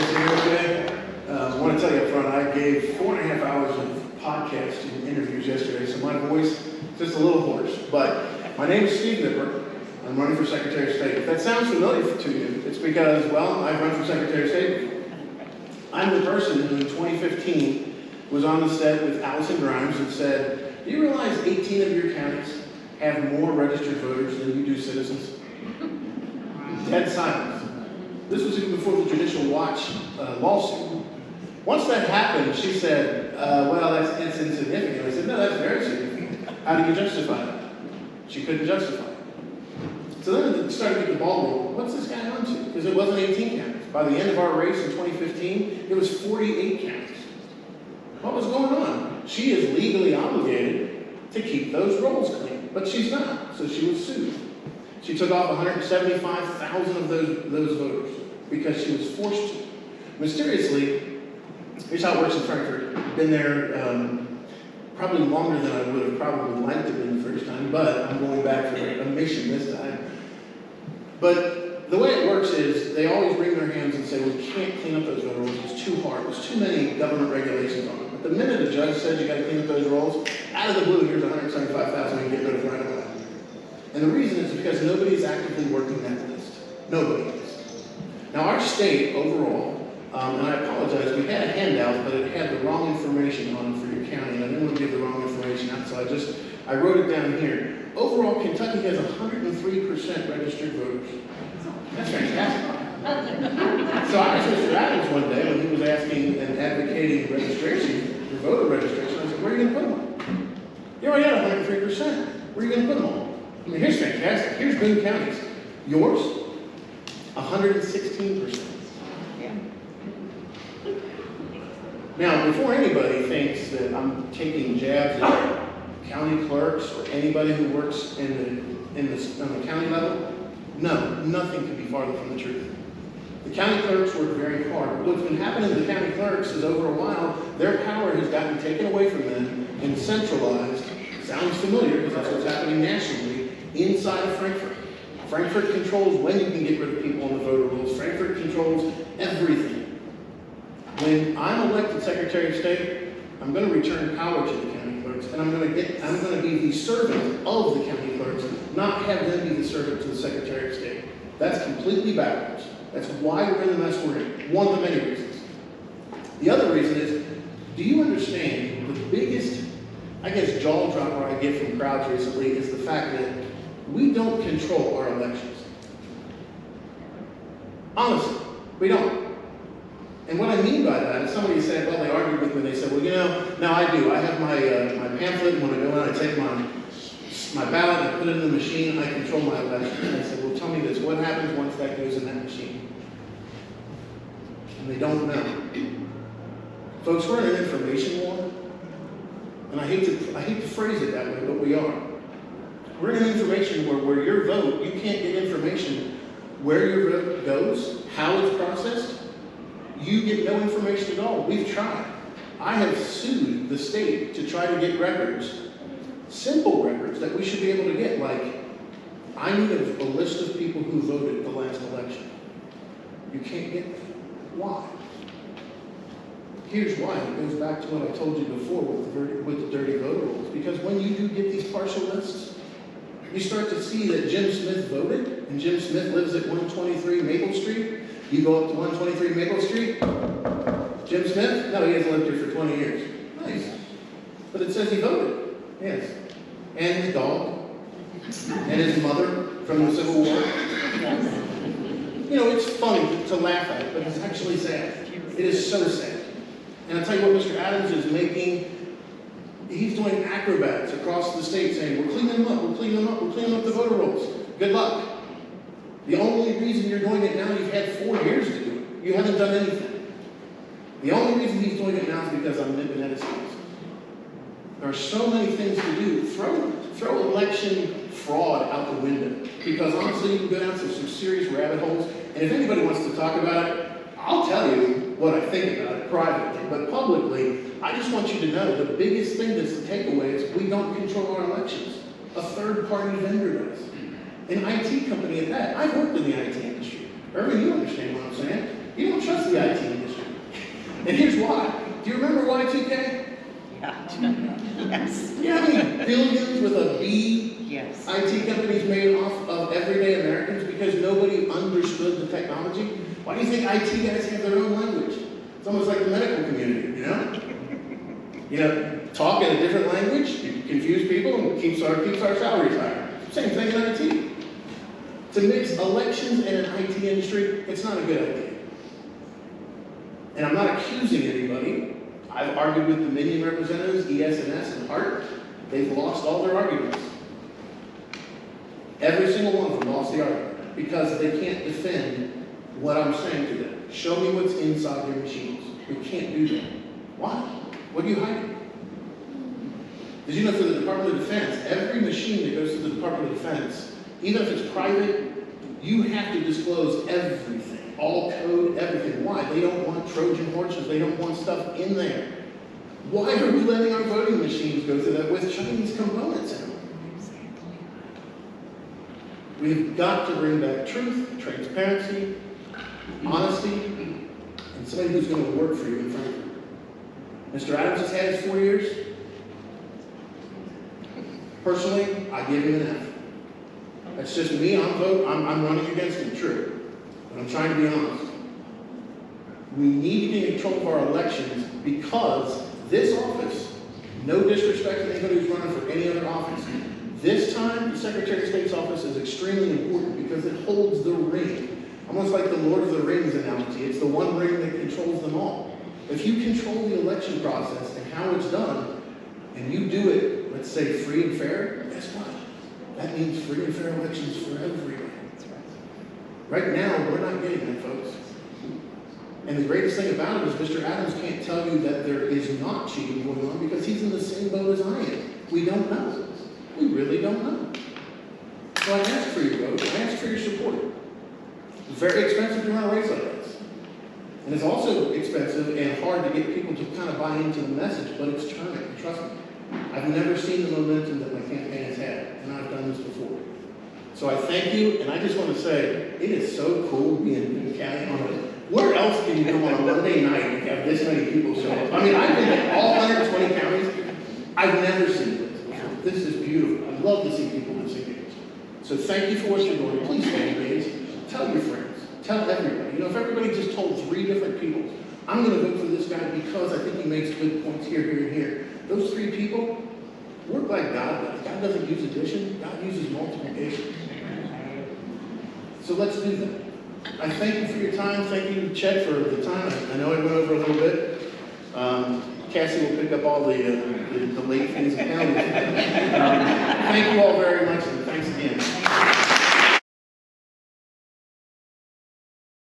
Nice to hear today. I want to tell you up front, I gave 4.5 hours of podcasting interviews yesterday, so my voice is just a little hoarse. But my name is Steve Knipper. I'm running for Secretary of State. If that sounds familiar to you, it's because, well, I've run for Secretary of State before. I'm the person who in 2015 was on the set with Allison Grimes and said, do you realize 18 of your counties have more registered voters than you do citizens? Dead silence. This was even before the Judicial Watch lawsuit. Once that happened, she said, well, that's insignificant. I said, no, that's very significant. How do you justify that? She couldn't justify it. So then it started to get the ball rolling. What's this guy on to? Because it wasn't 18 counties. By the end of our race in 2015, it was 48 counties. What was going on? She is legally obligated to keep those rolls clean, but she's not, so she was sued. She took off 175,000 of those voters because she was forced to. Mysteriously, here's how it works in Frankfurt. Been there probably longer than I would have probably liked to have been the first time, but I'm going back for a mission this time. But the way it works is they always wring their hands and say, we can't clean up those voter rolls. It's too hard. There's too many government regulations on them. But the minute a judge says you got to clean up those rolls, out of the blue, here's 175,000 you can get rid of right away. And the reason is because nobody is actively working that list. Nobody is. Now our state overall, and I apologize, we had a handout, but it had the wrong information on it for your county, and I didn't want to give the wrong information out, so I wrote it down here. Overall, Kentucky has 103% registered voters. That's fantastic. So I asked Mr. Adams one day when he was asking and advocating registration, for voter registration, I said, where are you going to put them all? You already got 103%. Where are you going to put them all? I mean, here's fantastic. Here's Boone counties. Yours, 116%. Yeah. Now, before anybody thinks that I'm taking jabs at county clerks or anybody who works on the county level, no, nothing could be farther from the truth. The county clerks work very hard. What's been happening to the county clerks is over a while, their power has gotten taken away from them and centralized. Sounds familiar because that's what's happening nationally inside of Frankfurt. Frankfurt controls when you can get rid of people on the voter rolls. Frankfurt controls everything. When I'm elected Secretary of State, I'm going to return power to the county clerks, and I'm going to be the servant of the county clerks, not have them be the servant to the Secretary of State. That's completely backwards. That's why we're in the mess we're in. One of the many reasons. The other reason is, do you understand the biggest, I guess, jaw dropper I get from crowds recently is the fact that we don't control our elections. Honestly, we don't. And what I mean by that is somebody said, well, they argued with me, they said, well, you know, now I do. I have my pamphlet, and when I go out, I take my ballot, I put it in the machine, I control my election. And I said, well, tell me this, what happens once that goes in that machine? And they don't know. Folks, we're in an information war, and I hate to phrase it that way, but we are. We're in an information war where your vote, you can't get information where your vote goes, how it's processed. You get no information at all. We've tried. I have sued the state to try to get records, simple records that we should be able to get, like, I need a list of people who voted the last election. You can't get that. Why? Here's why. It goes back to what I told you before with the dirty voter rolls. Because when you do get these partial lists, you start to see that Jim Smith voted, and Jim Smith lives at 123 Maple Street. You go up to 123 Maple Street. Jim Smith? No, he hasn't lived here for 20 years. Nice. But it says he voted. Yes. And his dog. And his mother from the Civil War. You know, it's funny to laugh at, but it's actually sad. It is so sad. And I'll tell you what Mr. Adams is making. He's doing acrobats across the state saying, we're cleaning them up, we're cleaning them up, we're cleaning up the voter rolls. Good luck. The only reason you're doing it now, you've had 4 years to do it. You haven't done anything. The only reason he's doing it now is because I'm nipping at his heels. There are so many things to do. Throw election fraud out the window. Because honestly, you can go down some serious rabbit holes. And if anybody wants to talk about it, I'll tell you what I think about it privately. But publicly, I just want you to know the biggest thing that's the takeaway is we don't control our elections. A third-party vendor does. An IT company at that. I've worked in the IT industry. Irvin, you understand what I'm saying. You don't trust the IT industry. And here's why. Do you remember Y2K? Yeah. Yes. You know how many billions with a B Yes. IT companies made off of everyday Americans because nobody understood the technology? Why do you think IT guys have their own language? It's almost like the medical community, you know? Talk in a different language, you confuse people, and keeps our salaries higher. Same thing in IT. To mix elections and an IT industry, it's not a good idea. And I'm not accusing anybody. I've argued with the Dominion representatives, ES&S and HART. They've lost all their arguments. Every single one of them lost the argument because they can't defend what I'm saying to them. Show me what's inside their machines. We can't do that. Why? What are you hiding? Did you know for the Department of Defense, every machine that goes to the Department of Defense, even if it's private, you have to disclose everything, all code, everything. Why? They don't want Trojan horses. They don't want stuff in there. Why are we letting our voting machines go through that with Chinese components in them? We've got to bring back truth, transparency, honesty, and somebody who's going to work for you in Frankfurt. Mr. Adams has had his 4 years. Personally, I give him an F. That's just me. I'm running against him, true. But I'm trying to be honest. We need to get control of our elections because this office, no disrespect to anybody who's running for any other office, this time the Secretary of State's office is extremely important because it holds the ring. Almost like the Lord of the Rings analogy. It's the one ring that controls them all. If you control the election process and how it's done, and you do it, let's say, free and fair, guess what? That means free and fair elections for everybody. Right now, we're not getting that, folks. And the greatest thing about it is Mr. Adams can't tell you that there is not cheating going on because he's in the same boat as I am. We don't know. We really don't know. So I ask for your vote. I ask for your support. It's very expensive to run a race like this. And it's also expensive and hard to get people to kind of buy into the message, but it's turning, trust me. I've never seen the momentum that my campaign has had, and I've done this before. So I thank you, and I just want to say, it is so cool being in Boone County. Where else can you go on a Monday night and have this many people show up? I mean, I've been in all 120 counties. I've never seen this. This is beautiful. I love to see people disengaged. So thank you for what you're doing. Please stay engaged. Tell your friends. Tell everybody. If everybody just told 3 different people, I'm going to vote for this guy because I think he makes good points here, here, and here. Those 3 people work like God does. God doesn't use addition. God uses multiplication. So let's do that. I thank you for your time. Thank you, Chet, for the time. I know I went over a little bit. Cassie will pick up all the late fees and penalties. Thank you all very much, and thanks again.